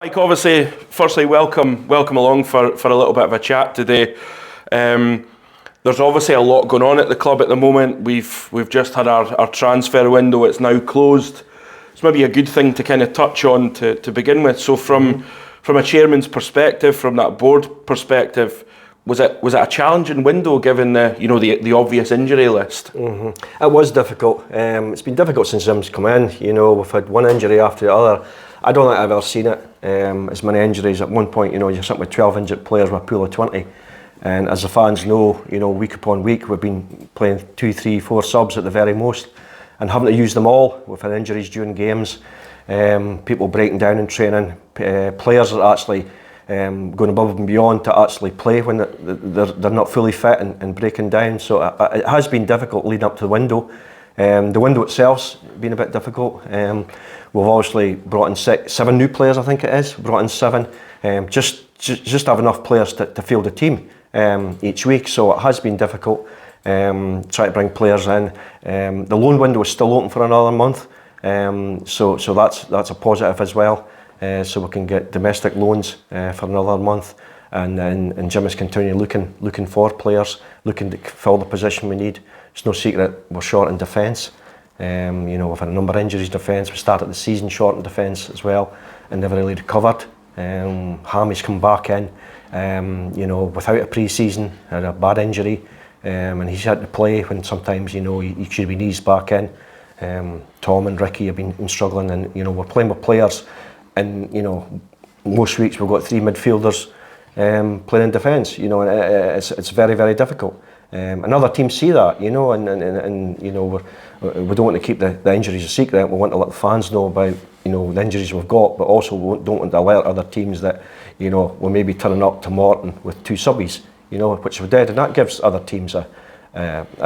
Mike, obviously, firstly, welcome along for a little bit of a chat today. There's obviously a lot going on at the club at the moment. We've just had our transfer window. It's now closed. It's maybe a good thing to kind of touch on to begin with. So from a chairman's perspective, from that board perspective, was it a challenging window given the obvious injury list? It was difficult. It's been difficult since Jim's come in. We've had one injury after the other. I don't think I've ever seen it. As many injuries at one point. You're sitting with 12 injured players with a pool of 20. And as the fans know, week upon week we've been playing 2, 3, 4 subs at the very most, and having to use them all. We've had injuries during games, people breaking down in training, players are actually going above and beyond to actually play when they're not fully fit and breaking down. So it has been difficult leading up to the window. The window itself's been a bit difficult. We've obviously brought in 7 new players, I think it is. Brought in 7, just have enough players to field a team each week. So it has been difficult. Try to bring players in. The loan window is still open for another month, so that's a positive as well. So we can get domestic loans for another month, and Jim is continually looking for players, looking to fill the position we need. It's no secret we're short in defence. We've had a number of injuries in defence. We started the season short in defence as well, and never really recovered. Hammy's come back in, without a pre-season, had a bad injury, and he's had to play when sometimes he should have been eased back in. Tom and Ricky have been struggling, and we're playing with players, and most weeks we've got 3 midfielders playing in defence. And it's very, very difficult. And other teams see that, and we don't want to keep the injuries a secret. We want to let the fans know about the injuries we've got, but also we don't want to alert other teams that we may be turning up to Morton with 2 subbies, which we did, and that gives other teams a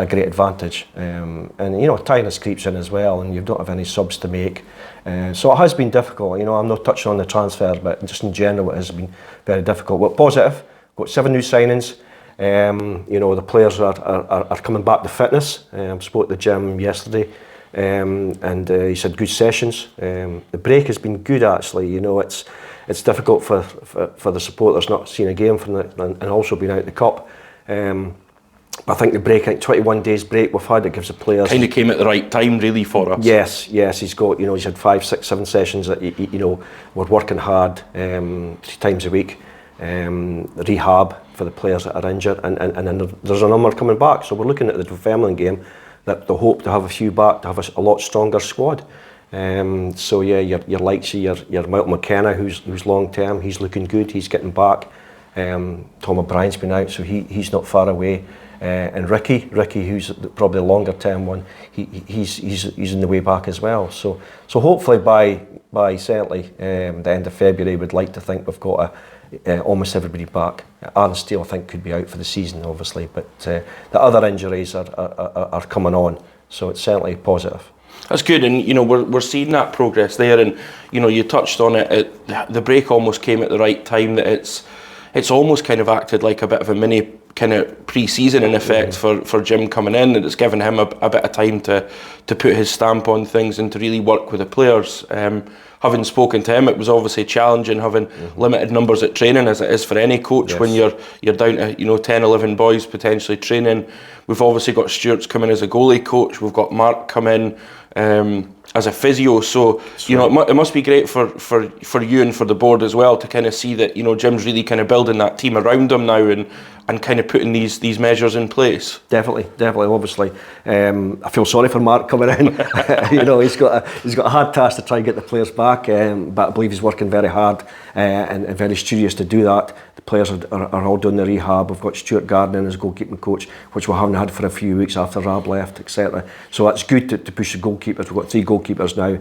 great advantage. And tiredness creeps in as well, and you don't have any subs to make. So it has been difficult. I'm not touching on the transfers, but just in general it has been very difficult. But positive, got 7 new signings. The players are coming back to fitness. Spoke to Jim yesterday, and he said good sessions. The break has been good actually. It's difficult for the supporters not seeing a game and also being out the cup. I think the break, 21 days break we've had, it gives the players kind of came at the right time really for us. Yes, he's got he's had 5, 6, 7 sessions that we're working hard 3 times a week. Rehab for the players that are injured, and then there's a number coming back. So we're looking at the Dunfermline game that they hope to have a few back to have a lot stronger squad. So yeah, your likes of your Michael McKenna, who's long term, he's looking good. He's getting back. Tom O'Brien's been out, so he's not far away. And Ricky, who's probably a longer term one, he's in the way back as well. So hopefully by certainly the end of February, we'd like to think we've got almost everybody back. Aaron Steele, I think, could be out for the season, obviously, but the other injuries are coming on, so it's certainly positive. That's good, and we're seeing that progress there, and you touched on it. The break almost came at the right time. That it's almost kind of acted like a bit of a mini kind of pre-season in effect for Jim coming in, and it's given him a bit of time to put his stamp on things and to really work with the players. Having spoken to him, it was obviously challenging having limited numbers at training, as it is for any coach. Yes. When you're down to 10, 11 boys potentially training. We've obviously got Stuart's coming as a goalie coach. We've got Mark come in as a physio. So it must be great for you and for the board as well to kind of see that Jim's really kind of building that team around him now and kind of putting these measures in place. Definitely, obviously. I feel sorry for Mark coming in. He's got a hard task to try and get the players back, but I believe he's working very hard and very studious to do that. The players are all doing the rehab. We've got Stuart Gardner as goalkeeping coach, which we haven't had for a few weeks after Rab left, etc. So that's good to push the goalkeepers. We've got 3 goalkeepers now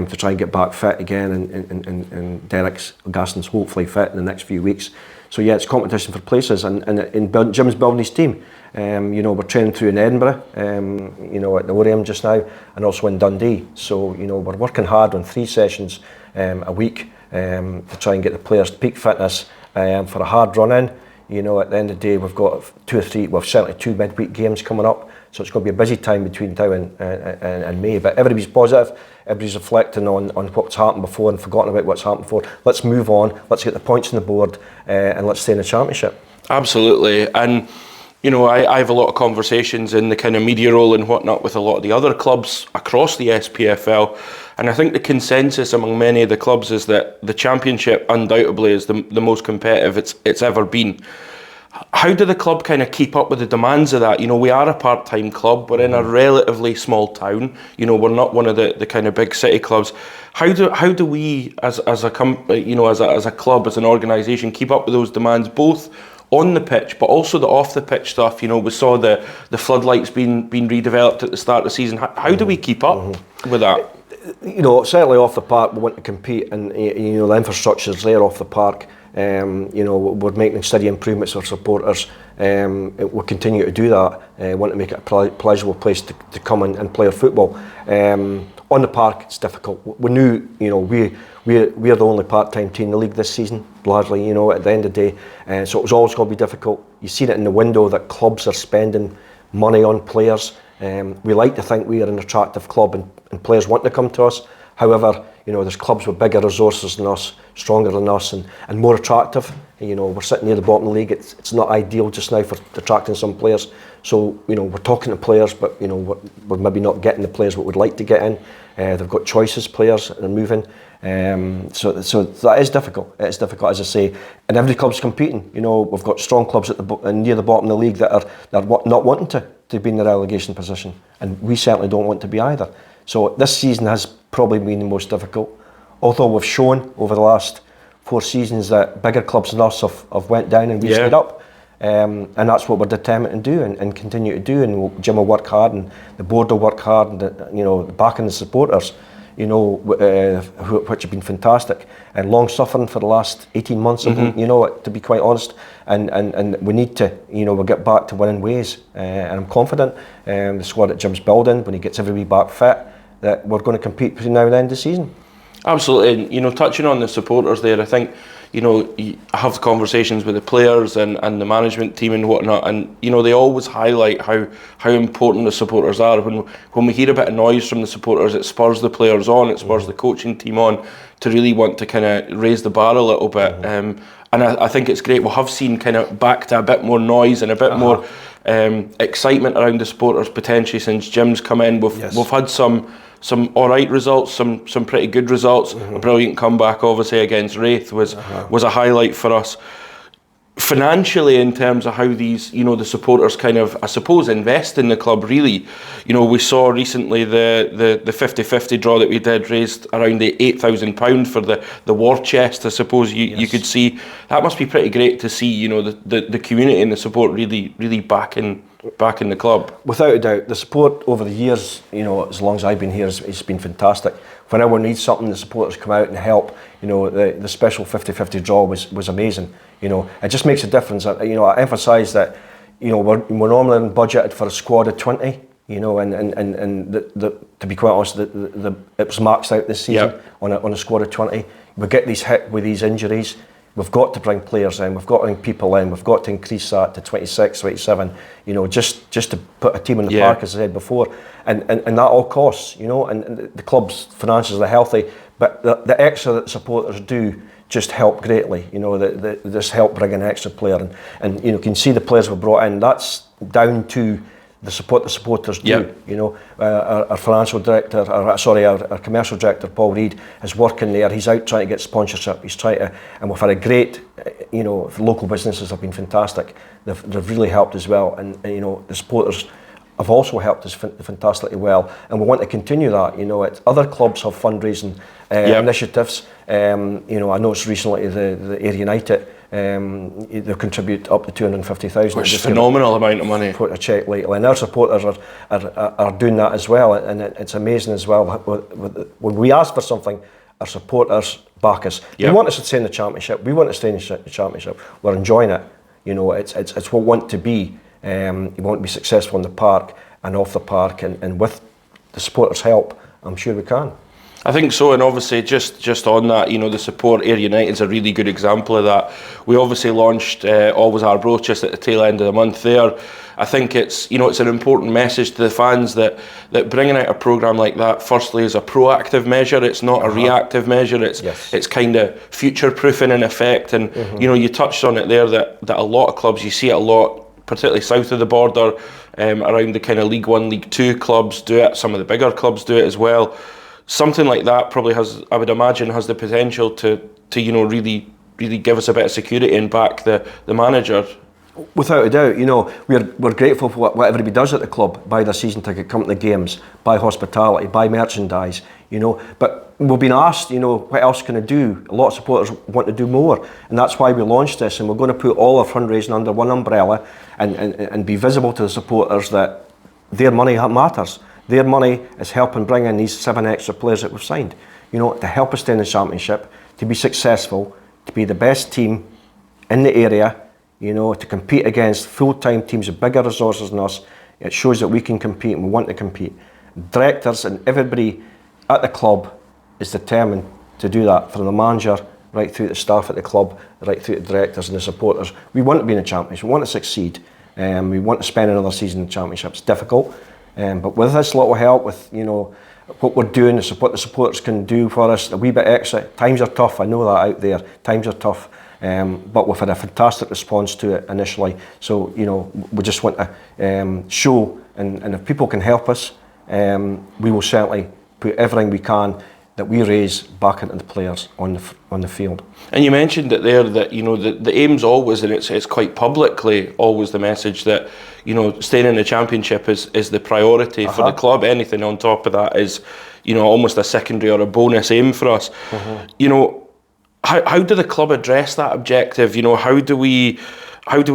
to try and get back fit again, and Derek's Gaston's hopefully fit in the next few weeks. So yeah, it's competition for places, and Jim's building his team. We're training through in Edinburgh, at the Oriam just now, and also in Dundee. So we're working hard on 3 sessions a week to try and get the players to peak fitness for a hard run in. At the end of the day, we've got 2 or 3, well certainly 2 midweek games coming up. So it's going to be a busy time between now and May. But everybody's positive, everybody's reflecting on what's happened before and forgotten about what's happened before. Let's move on, let's get the points on the board, and let's stay in the Championship. Absolutely. And you know, I have a lot of conversations in the kind of media role and whatnot with a lot of the other clubs across the SPFL, and I think the consensus among many of the clubs is that the Championship undoubtedly is the most competitive it's ever been. How do the club kind of keep up with the demands of that? You know, we are a part-time club. We're in a relatively small town. You know, we're not one of the kind of big city clubs. How do we, as a club, as an organisation, keep up with those demands, both on the pitch, but also the off the pitch stuff? You know, we saw the floodlights being redeveloped at the start of the season. How do we keep up with that? You know, certainly off the park, we want to compete, and you know, the infrastructure's there off the park. You know, we're making steady improvements for supporters. We'll continue to do that. Want to make it a pleasurable place to come and play our football. On the park, it's difficult. We knew, you know, we're the only part-time team in the league this season, largely, you know, at the end of the day. So it was always going to be difficult. You've seen it in the window that clubs are spending money on players. We like to think we are an attractive club and players want to come to us. However, you know, there's clubs with bigger resources than us, stronger than us, and more attractive. You know, we're sitting near the bottom of the league. It's not ideal just now for attracting some players. So, you know, we're talking to players, but, you know, we're maybe not getting the players what we'd like to get in. They've got choices, players, and they're moving. So that is difficult. It's difficult, as I say. And every club's competing. You know, we've got strong clubs at near the bottom of the league that are not wanting to be in the relegation position. And we certainly don't want to be either. So this season has probably been the most difficult. Although we've shown over the last 4 seasons that bigger clubs than us have went down and we stayed up. And that's what we're determined to do and continue to do. And Jim will work hard, and the board will work hard, and you know, backing the supporters, you know, which have been fantastic and long suffering for the last 18 months. You know, to be quite honest, and we need to, you know, we'll get back to winning ways. And I'm confident the squad that Jim's building, when he gets everybody back fit, that we're going to compete between now and the end of the season. Absolutely. And, you know, touching on the supporters there, I think, you know, I have conversations with the players and the management team and whatnot, and, you know, they always highlight how important the supporters are. When we hear a bit of noise from the supporters, it spurs the players on, it spurs the coaching team on to really want to kind of raise the bar a little bit. And I think it's great. We have seen kind of back to a bit more noise and a bit more excitement around the supporters potentially since Jim's come in. We've had some alright results, some pretty good results. A brilliant comeback obviously against Wraith was a highlight for us. Financially, in terms of how these, you know, the supporters kind of, I suppose, invest in the club really. You know, we saw recently the 50-50 draw that we did raised around the £8,000 for the war chest. I suppose you could see that must be pretty great to see, you know, the community and the support really backing the club. Without a doubt, the support over the years, you know, as long as I've been here, it's been fantastic. When anyone needs something, the supporters come out and help. You know, the special 50-50 draw was amazing. You know, it just makes a difference. You know, I emphasise that, you know, we're normally budgeted for a squad of 20. You know, and to be quite honest, it was maxed out this season on a squad of 20. We get these hit with these injuries. We've got to bring players in, we've got to bring people in, we've got to increase that to 26, 27, you know, just to put a team in the park, as I said before. And that all costs, you know, and the club's finances are healthy, but the extra that supporters do just help greatly, you know, just help bring an extra player. And you know, you can see the players we've brought in, that's down to the supporters do. You know, our financial director, our commercial director, Paul Reid, is working there. He's out trying to get sponsorship. He's trying to, and we've had a great, you know, local businesses have been fantastic. They've really helped as well, and you know, the supporters have also helped us fantastically well, and we want to continue that. You know, other clubs have fundraising initiatives. You know, I noticed recently the Ayr United. They contribute up to 250,000. Which is a phenomenal amount of money. Put a check lately, and our supporters are doing that as well, and it's amazing as well. When we ask for something, our supporters back us. They want us to stay in the Championship. We want to stay in the Championship. We're enjoying it. You know, it's what we want to be. You want to be successful in the park and off the park, and with the supporters' help, I'm sure we can. I think so, and obviously just on that, you know, the support, Ayr United's a really good example of that. We obviously launched Always Arbroath just at the tail end of the month there. I think it's, you know, it's an important message to the fans that bringing out a programme like that, firstly, is a proactive measure. It's not a reactive measure. It's kind of future-proofing in effect. And you know, you touched on it there that a lot of clubs, you see it a lot, particularly south of the border, around the kind of League 1, League 2 clubs do it. Some of the bigger clubs do it as well. Something like that probably has, I would imagine, has the potential to you know, really give us a bit of security and back the manager. Without a doubt, you know, we're grateful for what everybody does at the club. Buy their season ticket, come to the games, buy hospitality, buy merchandise, you know. But we've been asked, you know, what else can I do? A lot of supporters want to do more, and that's why we launched this. And we're going to put all our fundraising under one umbrella and be visible to the supporters that their money matters. Their money is helping bring in these 7 extra players that we've signed, you know, to help us stay in the championship, to be successful, to be the best team in the area. You know, to compete against full-time teams with bigger resources than us. It shows that we can compete and we want to compete. Directors and everybody at the club is determined to do that, from the manager right through the staff at the club, right through the directors and the supporters. We want to be in the championship, we want to succeed, we want to spend another season in the championship. It's difficult, but with this little help, with, you know, what we're doing, what the supporters can do for us, a wee bit extra. Times are tough, I know that out there, times are tough. But we've had a fantastic response to it initially. So, you know, we just want to show, and if people can help us, we will certainly put everything we can that we raise back into the players on the field. And you mentioned it there that, you know, the aim's always, and it's quite publicly always the message that, you know, staying in the championship is the priority for the club. Anything on top of that is, you know, almost a secondary or a bonus aim for us. You know, how do the club address that objective? You know, how do we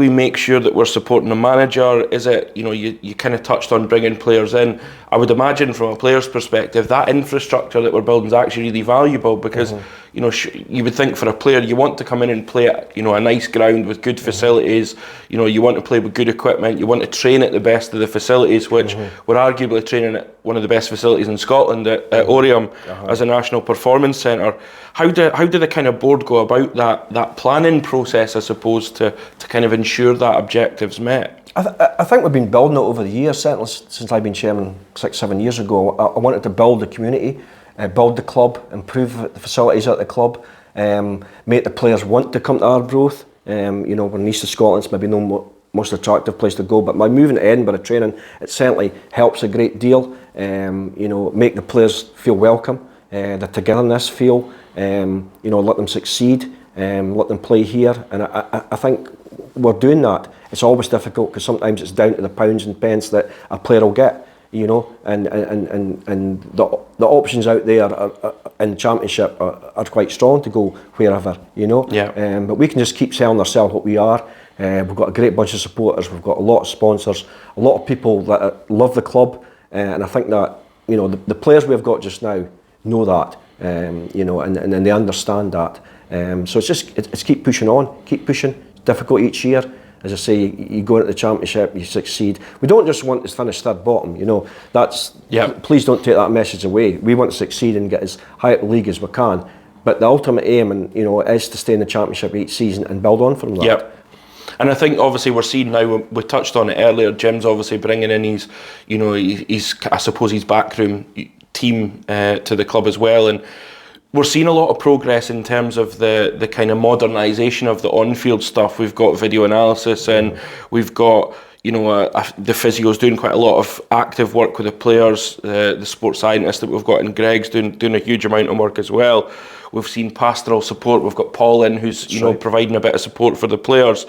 make sure that we're supporting the manager? Is it, you know, you kind of touched on bringing players in. I would imagine from a player's perspective, that infrastructure that we're building is actually really valuable because, you know, you would think for a player, you want to come in and play at, you know, a nice ground with good facilities. You know, you want to play with good equipment. You want to train at the best of the facilities, which we're arguably training at one of the best facilities in Scotland at Oriam as a national performance centre. How do the kind of board go about that planning process, I suppose, to kind of ensure that objective's met? I think we've been building it over the years, certainly since I've been chairman 6-7 years ago. I wanted to build the community, build the club, improve the facilities at the club, make the players want to come to Arbroath. You know, we're in east of Scotland, it's maybe no most attractive place to go, but by moving to Edinburgh training, it certainly helps a great deal. You know, make the players feel welcome, the togetherness feel, you know, let them succeed, let them play here, and I think we're doing that. It's always difficult because sometimes it's down to the pounds and pence that a player will get, you know, and the options out there in the championship are quite strong to go wherever, you know. Yeah. But we can just keep selling ourselves what we are. We've got a great bunch of supporters. We've got a lot of sponsors, a lot of people that love the club, and I think that, you know, the players we've got just now know that, you know, and they understand that. So it's keep pushing on, keep pushing. It's difficult each year. As I say, you go into the championship, you succeed. We don't just want to finish third bottom, you know. That's, please don't take that message away. We want to succeed and get as high up the league as we can. But the ultimate aim, and you know, is to stay in the championship each season and build on from that. Yep. And I think obviously we're seeing now, we touched on it earlier, Jim's obviously bringing in his, you know, I suppose his backroom team to the club as well, and we're seeing a lot of progress in terms of the kind of modernisation of the on-field stuff. We've got video analysis, and we've got, you know, the physio's doing quite a lot of active work with the players, the sports scientist that we've got, and Greg's doing a huge amount of work as well. We've seen pastoral support. We've got Paul in, who's you know, providing a bit of support for the players.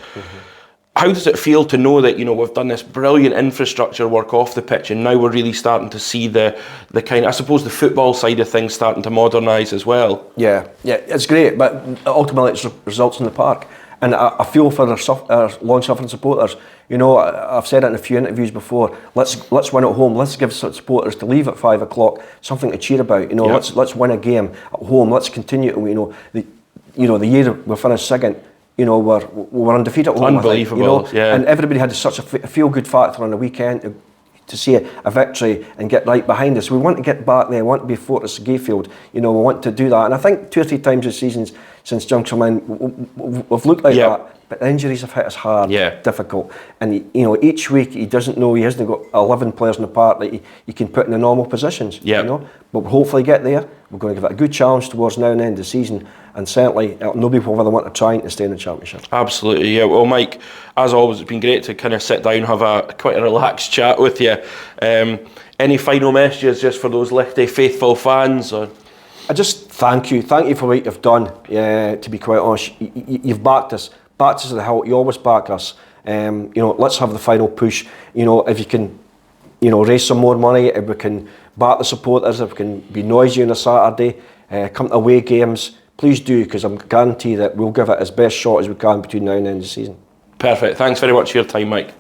How does it feel to know that, you know, we've done this brilliant infrastructure work off the pitch, and now we're really starting to see the kind, I suppose, the football side of things starting to modernise as well? Yeah, it's great, but ultimately it's results in the park. And I feel for our long-suffering supporters. You know, I've said it in a few interviews before. Let's win at home. Let's give supporters to leave at 5 o'clock something to cheer about. You know, let's win a game at home. Let's continue to, you know, the year we finished second. You know, we're undefeated at home. Unbelievable. I think, you know? And everybody had such a feel-good factor on the weekend to see a victory and get right behind us. We want to get back there. We want to be Fortress Gayfield. You know, we want to do that. And I think 2 or 3 times this season since John come in, we've looked like that. But the injuries have hit us hard, difficult. And you know, each week he doesn't know, he hasn't got 11 players in the park that he can put in the normal positions. You know, but we'll hopefully get there. We're going to give it a good challenge towards now and the end of the season. And certainly, nobody will ever want to try to stay in the Championship. Absolutely, yeah. Well, Mike, as always, it's been great to kind of sit down, have quite a relaxed chat with you. Any final messages just for those Lichty faithful fans? Or? I just thank you for what you've done. To be quite honest, you've backed us to the hilt. You always back us. You know, let's have the final push. You know, if you can, you know, raise some more money, if we can back the supporters, if we can be noisy on a Saturday, come to away games. Please do, because I'm guarantee that we'll give it as best shot as we can between now and the end of the season. Perfect. Thanks very much for your time, Mike.